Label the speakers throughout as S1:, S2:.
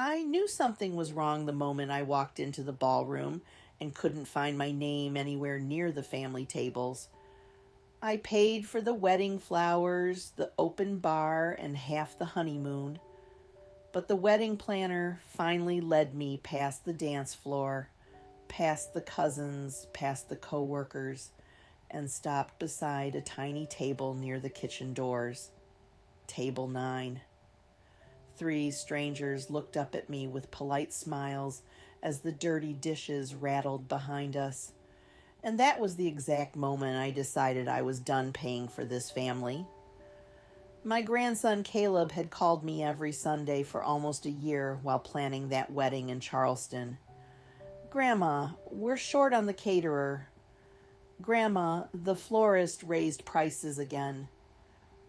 S1: I knew something was wrong the moment I walked into the ballroom and couldn't find my name anywhere near the family tables. I paid for the wedding flowers, the open bar, and half the honeymoon. But the wedding planner finally led me past the dance floor, past the cousins, past the co-workers, and stopped beside a tiny table near the kitchen doors. Table 9. 3 strangers looked up at me with polite smiles as the dirty dishes rattled behind us. And that was the exact moment I decided I was done paying for this family. My grandson Caleb had called me every Sunday for almost a year while planning that wedding in Charleston. "Grandma, we're short on the caterer." "Grandma, the florist raised prices again."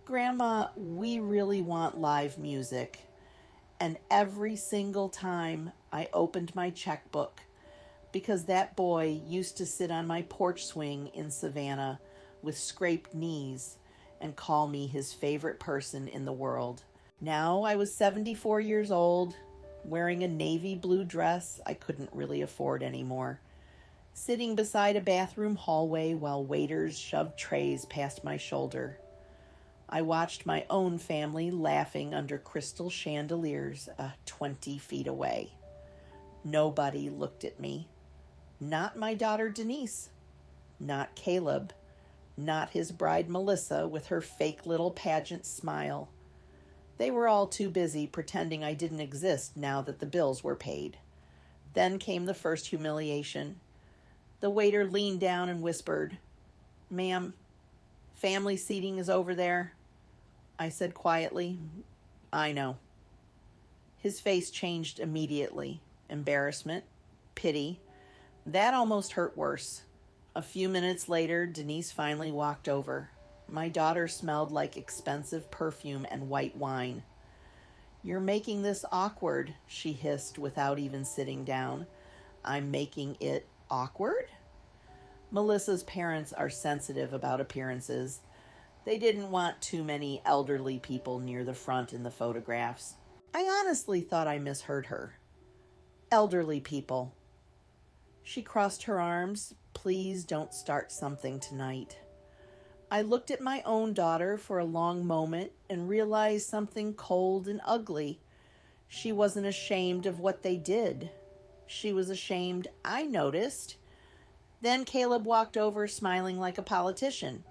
S1: "Grandma, we really want live music." And every single time I opened my checkbook, because that boy used to sit on my porch swing in Savannah with scraped knees and call me his favorite person in the world. Now I was 74 years old, wearing a navy blue dress I couldn't really afford anymore, sitting beside a bathroom hallway while waiters shoved trays past my shoulder. I watched my own family laughing under crystal chandeliers 20 feet away. Nobody looked at me. Not my daughter Denise. Not Caleb. Not his bride Melissa with her fake little pageant smile. They were all too busy pretending I didn't exist now that the bills were paid. Then came the first humiliation. The waiter leaned down and whispered, "Ma'am, family seating is over there." I said quietly, "I know." His face changed immediately. Embarrassment, pity. That almost hurt worse. A few minutes later, Denise finally walked over. My daughter smelled like expensive perfume and white wine. "You're making this awkward," she hissed without even sitting down. "I'm making it awkward?" Melissa's parents are sensitive about appearances. They didn't want too many elderly people near the front in the photographs. I honestly thought I misheard her. Elderly people. She crossed her arms. "Please don't start something tonight." I looked at my own daughter for a long moment and realized something cold and ugly. She wasn't ashamed of what they did. She was ashamed I noticed. Then Caleb walked over smiling like a politician.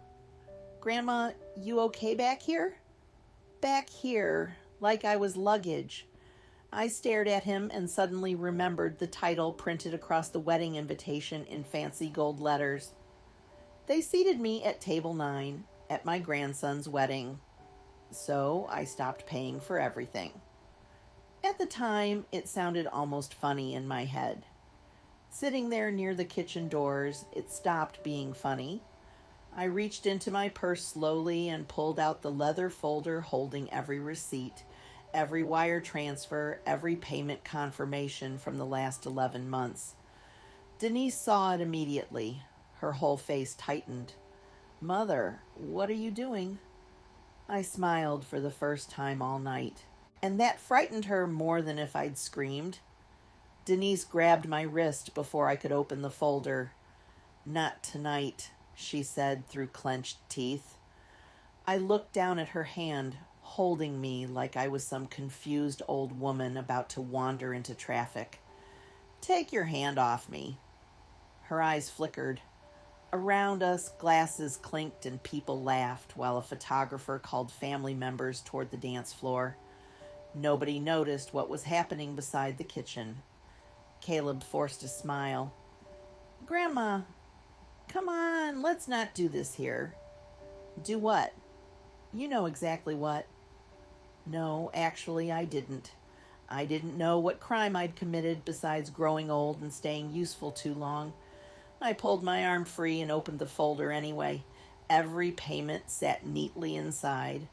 S1: "Grandma, you okay back here?" Back here, like I was luggage. I stared at him and suddenly remembered the title printed across the wedding invitation in fancy gold letters. They seated me at table 9 at my grandson's wedding. So I stopped paying for everything. At the time, it sounded almost funny in my head. Sitting there near the kitchen doors, it stopped being funny. I reached into my purse slowly and pulled out the leather folder holding every receipt, every wire transfer, every payment confirmation from the last 11 months. Denise saw it immediately. Her whole face tightened. "Mother, what are you doing?" I smiled for the first time all night, and that frightened her more than if I'd screamed. Denise grabbed my wrist before I could open the folder. "Not tonight," she said through clenched teeth. I looked down at her hand, holding me like I was some confused old woman about to wander into traffic. "Take your hand off me." Her eyes flickered. Around us, glasses clinked and people laughed while a photographer called family members toward the dance floor. Nobody noticed what was happening beside the kitchen. Caleb forced a smile. "Grandma, come on, let's not do this here." "Do what?" "You know exactly what." No, actually, I didn't. I didn't know what crime I'd committed besides growing old and staying useful too long. I pulled my arm free and opened the folder anyway. Every payment sat neatly inside.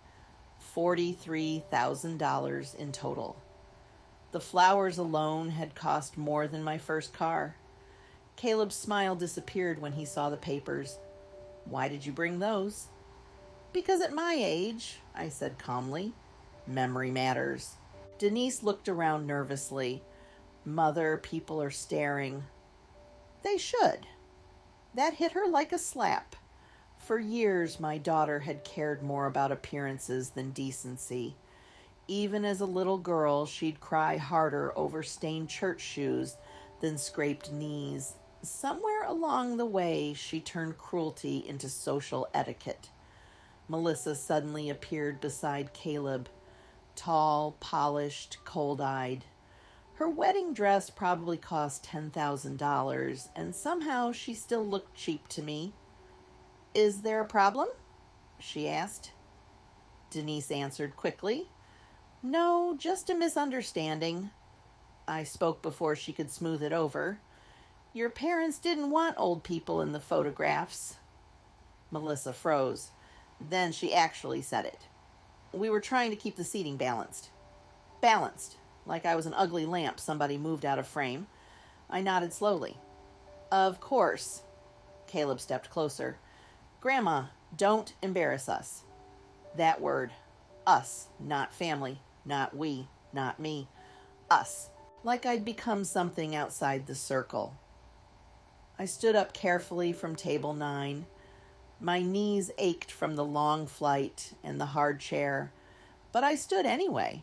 S1: $43,000 in total. The flowers alone had cost more than my first car. Caleb's smile disappeared when he saw the papers. "Why did you bring those?" "Because at my age," I said calmly, "memory matters." Denise looked around nervously. Mother, people are staring. They should. That hit her like a slap. For years, my daughter had cared more about appearances than decency. Even as a little girl, she'd cry harder over stained church shoes than scraped knees. Somewhere along the way, she turned cruelty into social etiquette. Melissa suddenly appeared beside Caleb, tall, polished, cold-eyed. Her wedding dress probably cost $10,000, and somehow she still looked cheap to me. "Is there a problem?" she asked. Denise answered quickly. "No, just a misunderstanding." I spoke before she could smooth it over. "Your parents didn't want old people in the photographs." Melissa froze. Then she actually said it. "We were trying to keep the seating balanced." Balanced, like I was an ugly lamp somebody moved out of frame. I nodded slowly. "Of course." Caleb stepped closer. "Grandma, don't embarrass us." That word. Us, not family, not we, not me. Us. Like I'd become something outside the circle. I stood up carefully from table 9. My knees ached from the long flight and the hard chair, but I stood anyway.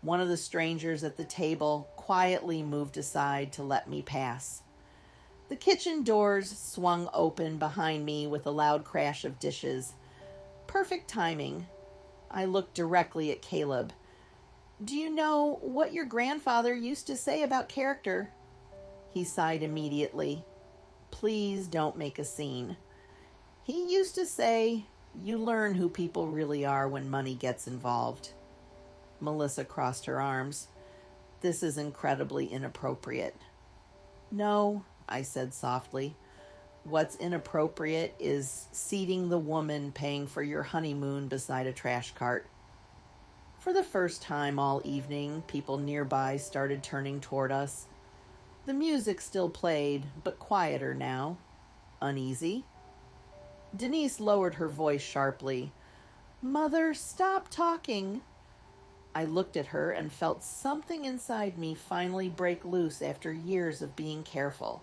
S1: One of the strangers at the table quietly moved aside to let me pass. The kitchen doors swung open behind me with a loud crash of dishes. Perfect timing. I looked directly at Caleb. "Do you know what your grandfather used to say about character?" He sighed immediately. "Please don't make a scene." "He used to say, you learn who people really are when money gets involved." Melissa crossed her arms. "This is incredibly inappropriate." "No," I said softly. "What's inappropriate is seating the woman paying for your honeymoon beside a trash cart." For the first time all evening, people nearby started turning toward us. The music still played, but quieter now. Uneasy. Denise lowered her voice sharply. "Mother, stop talking." I looked at her and felt something inside me finally break loose after years of being careful.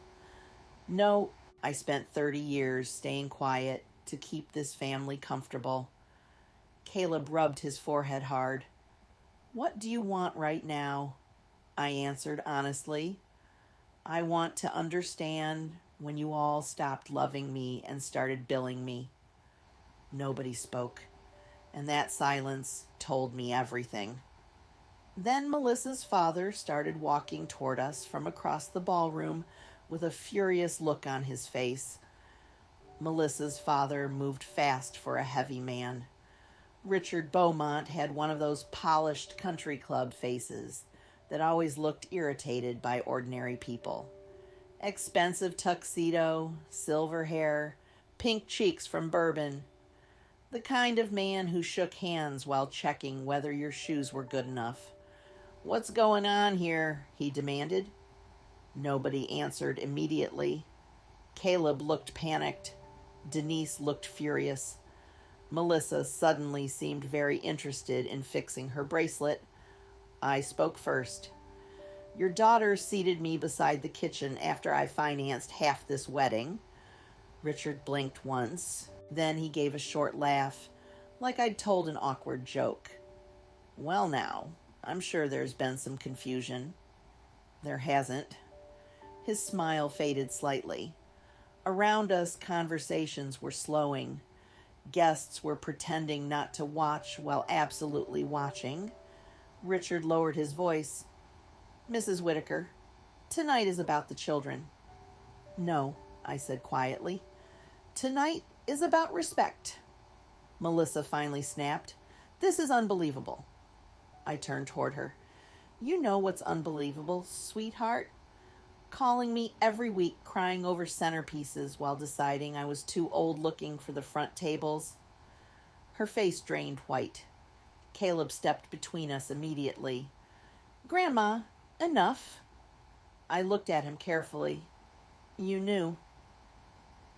S1: No, I spent 30 years staying quiet to keep this family comfortable. Caleb rubbed his forehead hard. "What do you want right now?" I answered honestly. "I want to understand when you all stopped loving me and started billing me." Nobody spoke, and that silence told me everything. Then Melissa's father started walking toward us from across the ballroom with a furious look on his face. Melissa's father moved fast for a heavy man. Richard Beaumont had one of those polished country club faces that always looked irritated by ordinary people. Expensive tuxedo, silver hair, pink cheeks from bourbon. The kind of man who shook hands while checking whether your shoes were good enough. "What's going on here?" he demanded. Nobody answered immediately. Caleb looked panicked. Denise looked furious. Melissa suddenly seemed very interested in fixing her bracelet. I spoke first. "Your daughter seated me beside the kitchen after I financed half this wedding." Richard blinked once. Then he gave a short laugh, like I'd told an awkward joke. "Well now, I'm sure there's been some confusion." "There hasn't." His smile faded slightly. Around us, conversations were slowing. Guests were pretending not to watch while absolutely watching. Richard lowered his voice. "Mrs. Whitaker, tonight is about the children." "No," I said quietly. "Tonight is about respect." Melissa finally snapped. "This is unbelievable." I turned toward her. "You know what's unbelievable, sweetheart? Calling me every week crying over centerpieces while deciding I was too old looking for the front tables." Her face drained white. Caleb stepped between us immediately. "Grandma, enough." I looked at him carefully. "You knew."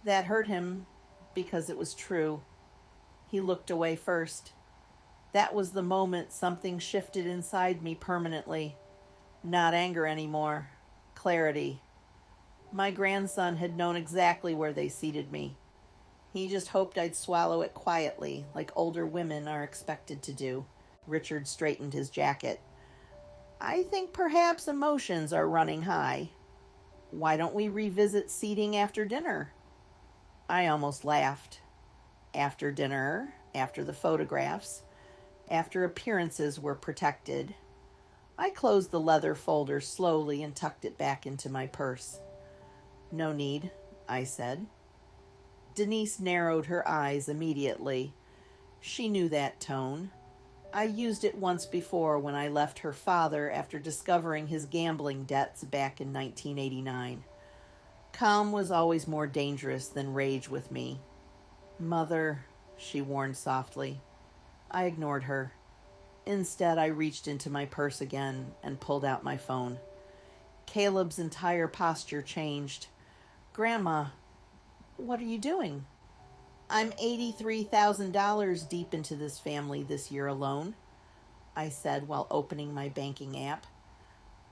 S1: That hurt him because it was true. He looked away first. That was the moment something shifted inside me permanently. Not anger anymore. Clarity. My grandson had known exactly where they seated me. He just hoped I'd swallow it quietly, like older women are expected to do. Richard straightened his jacket. I think perhaps emotions are running high. Why don't we revisit seating after dinner? I almost laughed. After dinner, after the photographs, after appearances were protected. I closed the leather folder slowly and tucked it back into my purse. No need, I said. Denise narrowed her eyes immediately. She knew that tone. I used it once before when I left her father after discovering his gambling debts back in 1989. Calm was always more dangerous than rage with me. Mother, she warned softly. I ignored her. Instead, I reached into my purse again and pulled out my phone. Caleb's entire posture changed. Grandma, what are you doing? I'm $83,000 deep into this family this year alone, I said while opening my banking app.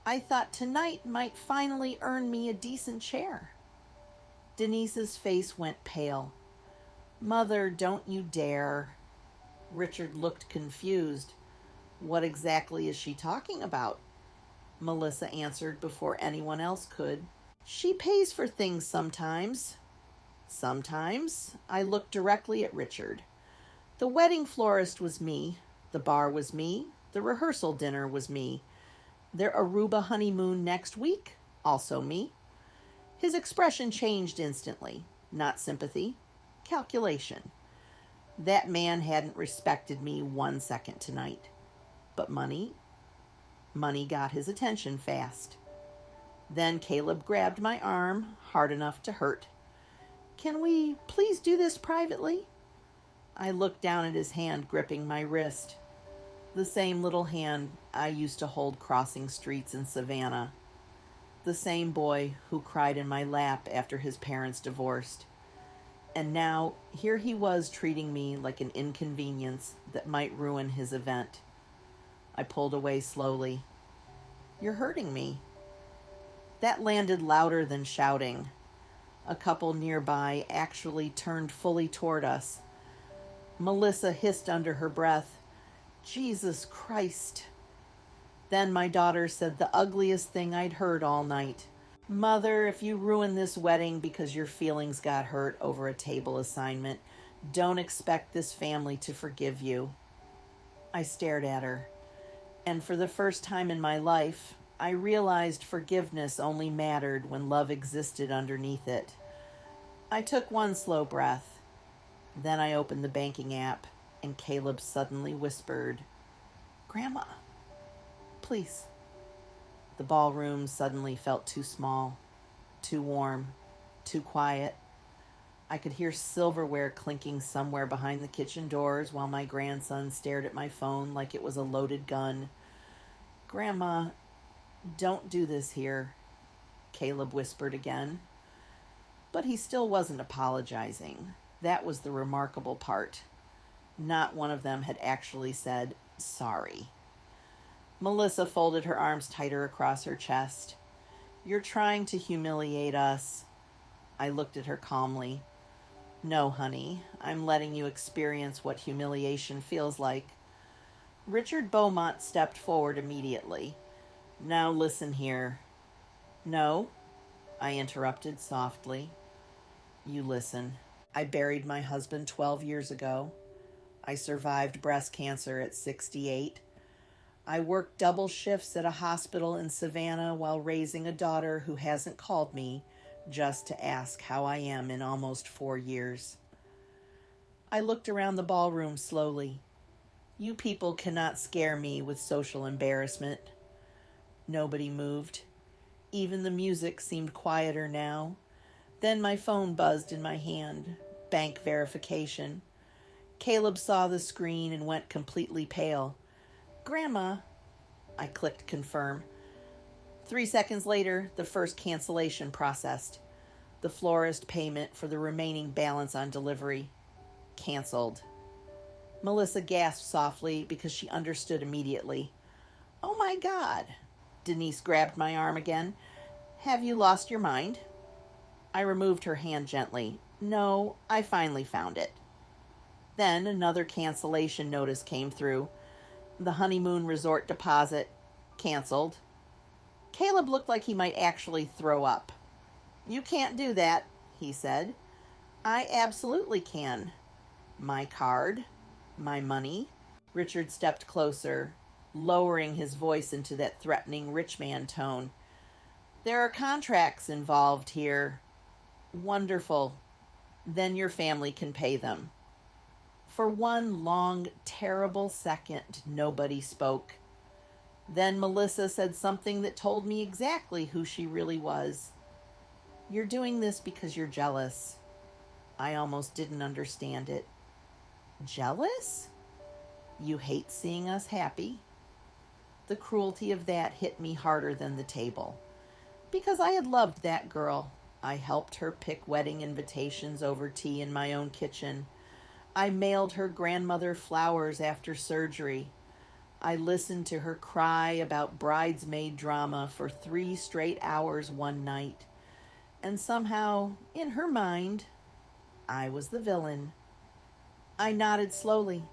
S1: I thought tonight might finally earn me a decent share. Denise's face went pale. Mother, don't you dare. Richard looked confused. What exactly is she talking about? Melissa answered before anyone else could. She pays for things sometimes. Sometimes. I looked directly at Richard. The wedding florist was me. The bar was me. The rehearsal dinner was me. Their Aruba honeymoon next week? Also me. His expression changed instantly. Not sympathy. Calculation. That man hadn't respected me 1 second tonight. But money got his attention fast. Then Caleb grabbed my arm, hard enough to hurt. Can we please do this privately? I looked down at his hand gripping my wrist. The same little hand I used to hold crossing streets in Savannah. The same boy who cried in my lap after his parents divorced. And now, here he was treating me like an inconvenience that might ruin his event. I pulled away slowly. You're hurting me. That landed louder than shouting. A couple nearby actually turned fully toward us. Melissa hissed under her breath, Jesus Christ. Then my daughter said the ugliest thing I'd heard all night. Mother, if you ruin this wedding because your feelings got hurt over a table assignment, don't expect this family to forgive you. I stared at her. And for the first time in my life, I realized forgiveness only mattered when love existed underneath it. I took one slow breath. Then I opened the banking app, and Caleb suddenly whispered, Grandma, please. The ballroom suddenly felt too small, too warm, too quiet. I could hear silverware clinking somewhere behind the kitchen doors while my grandson stared at my phone like it was a loaded gun. Grandma, don't do this here, Caleb whispered again. But he still wasn't apologizing. That was the remarkable part. Not one of them had actually said sorry. Melissa folded her arms tighter across her chest. You're trying to humiliate us. I looked at her calmly. No, honey, I'm letting you experience what humiliation feels like. Richard Beaumont stepped forward immediately. Now listen here. No, I interrupted softly. You listen. I buried my husband 12 years ago. I survived breast cancer at 68. I worked double shifts at a hospital in Savannah while raising a daughter who hasn't called me just to ask how I am in almost 4 years. I looked around the ballroom slowly. You people cannot scare me with social embarrassment. Nobody moved. Even the music seemed quieter now. Then my phone buzzed in my hand. Bank verification. Caleb saw the screen and went completely pale. Grandma, I clicked confirm. 3 seconds later, the first cancellation processed. The florist payment for the remaining balance on delivery. Canceled. Melissa gasped softly because she understood immediately. Oh my God. Denise grabbed my arm again. Have you lost your mind? I removed her hand gently. No, I finally found it. Then another cancellation notice came through. The honeymoon resort deposit canceled. Caleb looked like he might actually throw up. You can't do that, he said. I absolutely can. My card, my money. Richard stepped closer, lowering his voice into that threatening rich man tone. There are contracts involved here. Wonderful. Then your family can pay them. For one long, terrible second, nobody spoke. Then Melissa said something that told me exactly who she really was. You're doing this because you're jealous. I almost didn't understand it. Jealous? You hate seeing us happy? The cruelty of that hit me harder than the table. Because I had loved that girl. I helped her pick wedding invitations over tea in my own kitchen. I mailed her grandmother flowers after surgery. I listened to her cry about bridesmaid drama for 3 straight hours one night. And somehow, in her mind, I was the villain. I nodded slowly.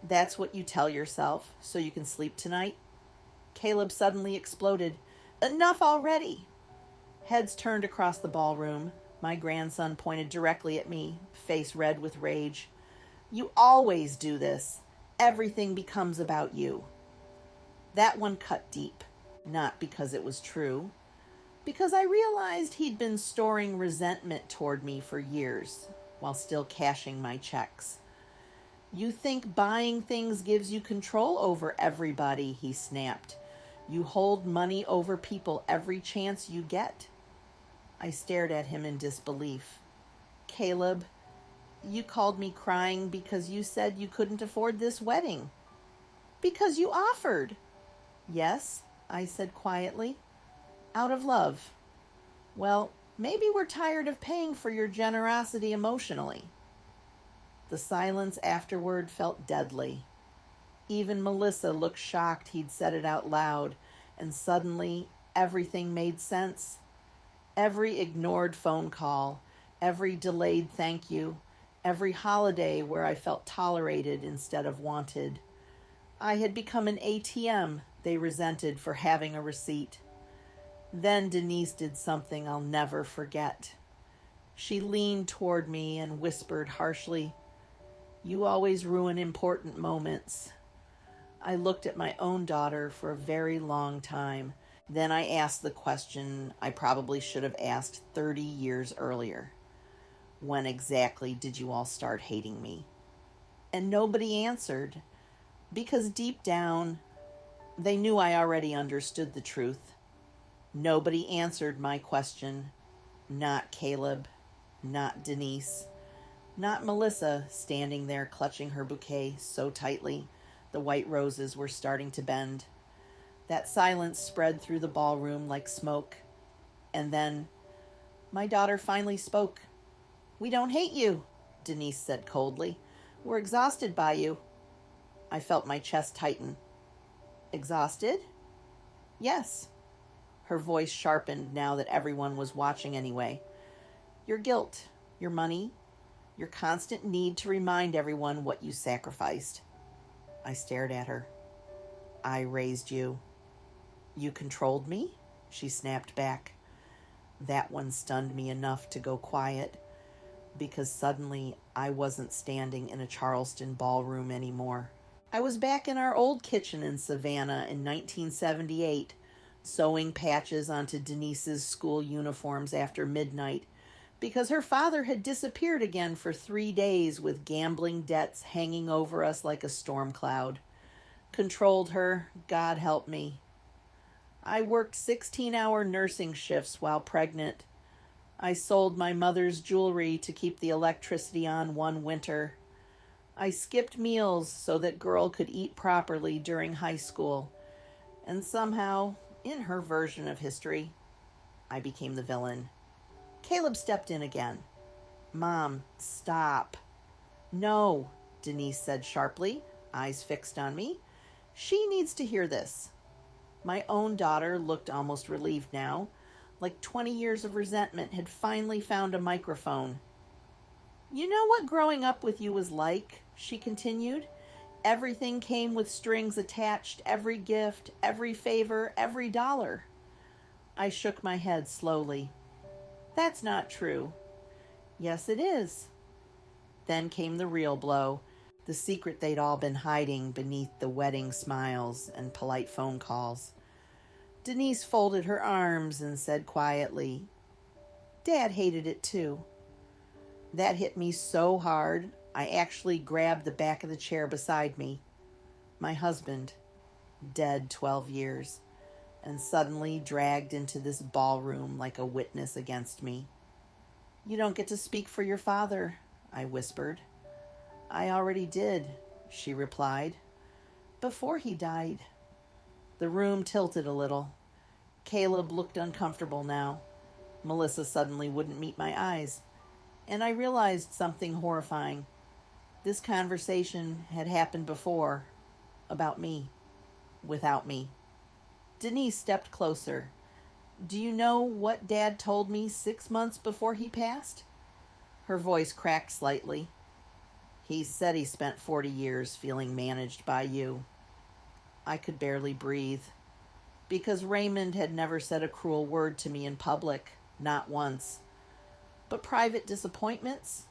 S1: That's what you tell yourself so you can sleep tonight? Caleb suddenly exploded. Enough already! Heads turned across the ballroom. My grandson pointed directly at me, face red with rage. You always do this. Everything becomes about you. That one cut deep, not because it was true, because I realized he'd been storing resentment toward me for years while still cashing my checks. You think buying things gives you control over everybody, he snapped. You hold money over people every chance you get. I stared at him in disbelief. Caleb, you called me crying because you said you couldn't afford this wedding. Because you offered. Yes, I said quietly. Out of love. Well, maybe we're tired of paying for your generosity emotionally. The silence afterward felt deadly. Even Melissa looked shocked he'd said it out loud, and suddenly everything made sense. Every ignored phone call, every delayed thank you, every holiday where I felt tolerated instead of wanted. I had become an ATM they resented for having a receipt. Then Denise did something I'll never forget. She leaned toward me and whispered harshly, You always ruin important moments. I looked at my own daughter for a very long time. Then I asked the question I probably should have asked 30 years earlier. When exactly did you all start hating me? And nobody answered, because deep down, they knew I already understood the truth. Nobody answered my question. Not Caleb, not Denise, not Melissa standing there clutching her bouquet so tightly the white roses were starting to bend. That silence spread through the ballroom like smoke. And then, my daughter finally spoke. We don't hate you, Denise said coldly. We're exhausted by you. I felt my chest tighten. Exhausted? Yes. Her voice sharpened now that everyone was watching anyway. Your guilt, your money, your constant need to remind everyone what you sacrificed. I stared at her. I raised you. You controlled me? She snapped back. That one stunned me enough to go quiet, because suddenly I wasn't standing in a Charleston ballroom anymore. I was back in our old kitchen in Savannah in 1978, sewing patches onto Denise's school uniforms after midnight, because her father had disappeared again for 3 days with gambling debts hanging over us like a storm cloud. Controlled her, God help me. I worked 16-hour nursing shifts while pregnant. I sold my mother's jewelry to keep the electricity on one winter. I skipped meals so that girl could eat properly during high school. And somehow, in her version of history, I became the villain. Caleb stepped in again. Mom, stop. No, Denise said sharply, eyes fixed on me. She needs to hear this. My own daughter looked almost relieved now, like 20 years of resentment had finally found a microphone. You know what growing up with you was like, she continued. Everything came with strings attached, every gift, every favor, every dollar. I shook my head slowly. That's not true. Yes, it is. Then came the real blow, the secret they'd all been hiding beneath the wedding smiles and polite phone calls. Denise folded her arms and said quietly, Dad hated it too. That hit me so hard, I actually grabbed the back of the chair beside me. My husband, dead 12 years, and suddenly dragged into this ballroom like a witness against me. You don't get to speak for your father, I whispered. I already did, she replied. Before he died. The room tilted a little. Caleb looked uncomfortable now. Melissa suddenly wouldn't meet my eyes. And I realized something horrifying. This conversation had happened before, about me, without me. Denise stepped closer. Do you know what Dad told me 6 months before he passed? Her voice cracked slightly. He said he spent 40 years feeling managed by you. I could barely breathe, because Raymond had never said a cruel word to me in public, not once. But private disappointments,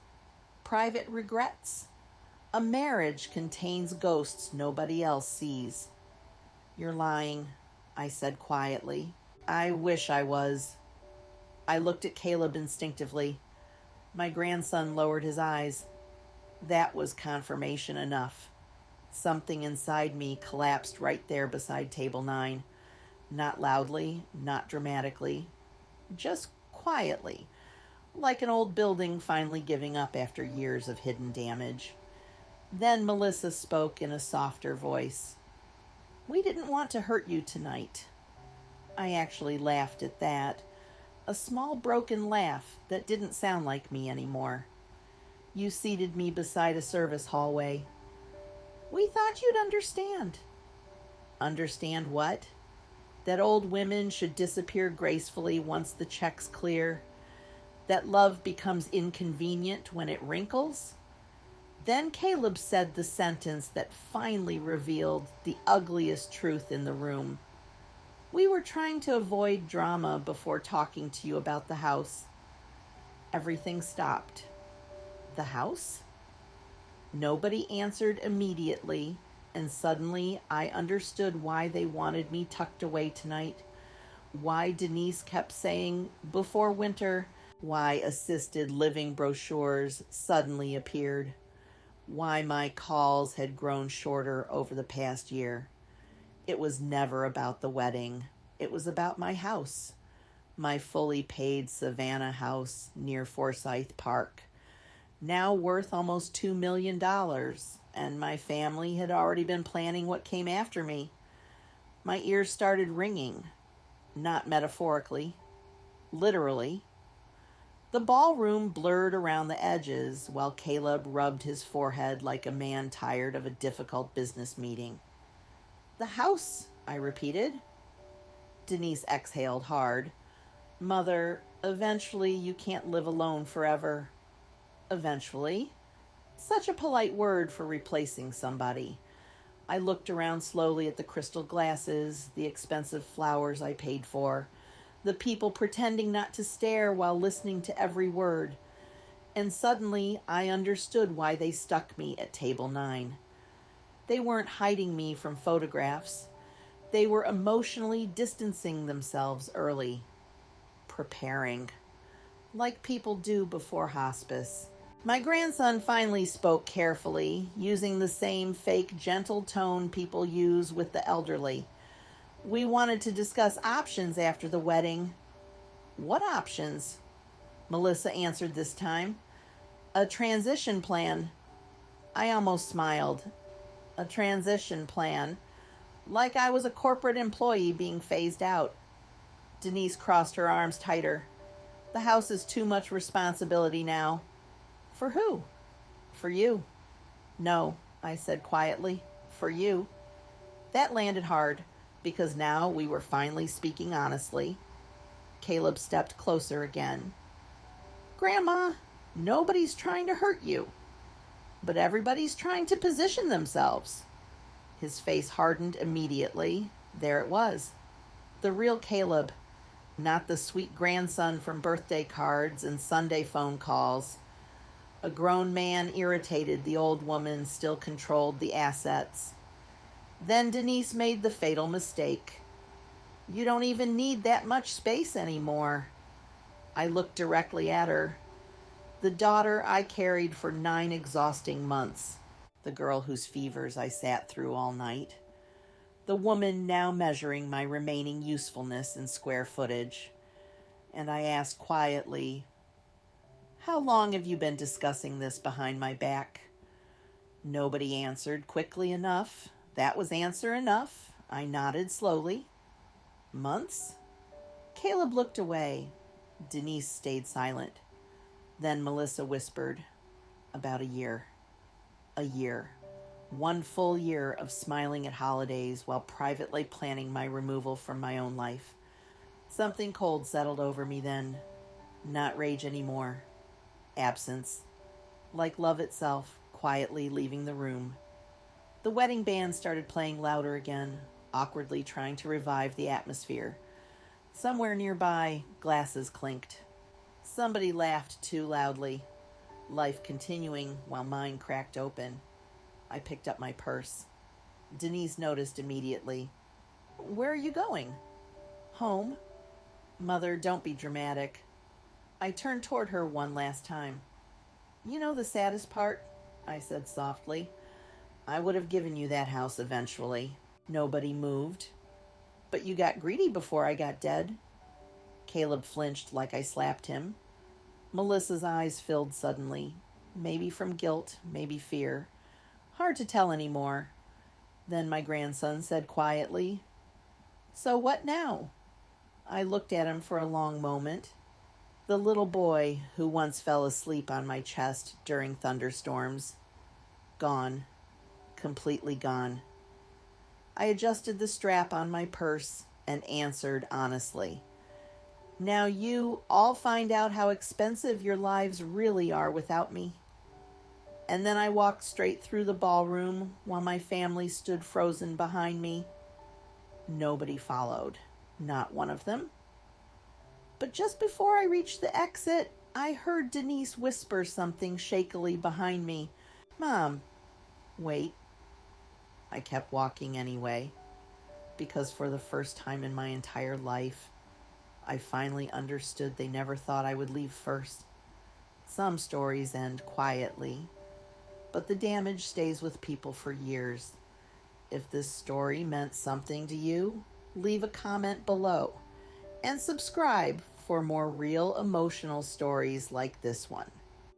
S1: private regrets. A marriage contains ghosts nobody else sees. You're lying, I said quietly. I wish I was. I looked at Caleb instinctively. My grandson lowered his eyes. That was confirmation enough. Something inside me collapsed right there beside table 9. Not loudly, not dramatically, just quietly, like an old building finally giving up after years of hidden damage. Then Melissa spoke in a softer voice. We didn't want to hurt you tonight. I actually laughed at that, a small broken laugh that didn't sound like me anymore. You seated me beside a service hallway. We thought you'd understand. Understand what? That old women should disappear gracefully once the checks clear? That love becomes inconvenient when it wrinkles? Then Caleb said the sentence that finally revealed the ugliest truth in the room. We were trying to avoid drama before talking to you about the house. Everything stopped. The house? Nobody answered immediately, and suddenly I understood why they wanted me tucked away tonight, why Denise kept saying, before winter, why assisted living brochures suddenly appeared, why my calls had grown shorter over the past year. It was never about the wedding. It was about my house, my fully paid Savannah house near Forsyth Park, now worth almost $2 million, and my family had already been planning what came after me. My ears started ringing, not metaphorically, literally. The ballroom blurred around the edges while Caleb rubbed his forehead like a man tired of a difficult business meeting. The house, I repeated. Denise exhaled hard. Mother, eventually you can't live alone forever. Eventually. Such a polite word for replacing somebody. I looked around slowly at the crystal glasses, the expensive flowers I paid for, the people pretending not to stare while listening to every word. And suddenly I understood why they stuck me at table 9. They weren't hiding me from photographs. They were emotionally distancing themselves early, preparing, like people do before hospice. My grandson finally spoke carefully, using the same fake gentle tone people use with the elderly. We wanted to discuss options after the wedding. What options? Melissa answered this time. A transition plan. I almost smiled. A transition plan. Like I was a corporate employee being phased out. Denise crossed her arms tighter. The house is too much responsibility now. For who? For you. No, I said quietly, for you. That landed hard, because now we were finally speaking honestly. Caleb stepped closer again. Grandma, nobody's trying to hurt you, but everybody's trying to position themselves. His face hardened immediately. There it was. The real Caleb, not the sweet grandson from birthday cards and Sunday phone calls. A grown man irritated, the old woman still controlled the assets. Then Denise made the fatal mistake. You don't even need that much space anymore. I looked directly at her. The daughter I carried for 9 exhausting months. The girl whose fevers I sat through all night. The woman now measuring my remaining usefulness in square footage. And I asked quietly, how long have you been discussing this behind my back? Nobody answered quickly enough. That was answer enough. I nodded slowly. Months? Caleb looked away. Denise stayed silent. Then Melissa whispered, about a year. A year. 1 full year of smiling at holidays while privately planning my removal from my own life. Something cold settled over me then. Not rage anymore. Absence. Like love itself, quietly leaving the room. The wedding band started playing louder again, awkwardly trying to revive the atmosphere. Somewhere nearby, glasses clinked. Somebody laughed too loudly, life continuing while mine cracked open. I picked up my purse. Denise noticed immediately. Where are you going? Home. Mother, don't be dramatic. I turned toward her one last time. You know the saddest part? I said softly. I would have given you that house eventually. Nobody moved. But you got greedy before I got dead. Caleb flinched like I slapped him. Melissa's eyes filled suddenly. Maybe from guilt, maybe fear. Hard to tell anymore. Then my grandson said quietly, so what now? I looked at him for a long moment. The little boy who once fell asleep on my chest during thunderstorms. Gone. Completely gone. I adjusted the strap on my purse and answered honestly. Now you all find out how expensive your lives really are without me. And then I walked straight through the ballroom while my family stood frozen behind me. Nobody followed. Not one of them. But just before I reached the exit, I heard Denise whisper something shakily behind me. Mom, wait. I kept walking anyway, because for the first time in my entire life, I finally understood they never thought I would leave first. Some stories end quietly, but the damage stays with people for years. If this story meant something to you, leave a comment below and subscribe for more real emotional stories like this one.